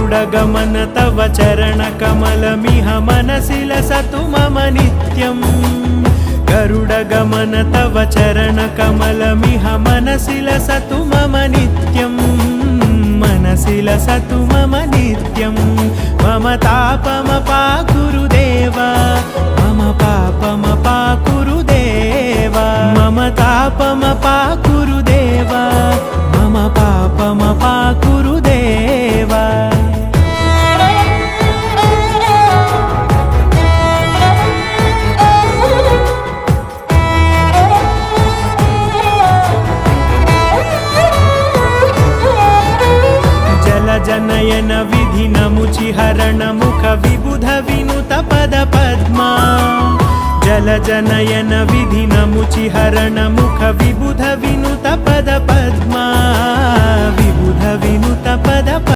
गरुडगमन तव चरणकमलमिह मनसि लसतु मम नित्यम् गरुडगमन तव चरणकमलमिह मनसि लसतु मम नित्यम् मनसि लसतु मम नित्यम् मम तापमपाकुरुदेव मम पापमपाकुरुदेव मम तापमपाकुरुदेव मम पापमपाकुरुदेव जनयन विधिनमुचिहरण मुख विबुध विनुत पद पद्मा जलजनयन विधिनमुचिहरण मुख विबुध विनुत पद पद्मा विबुध विनुत पद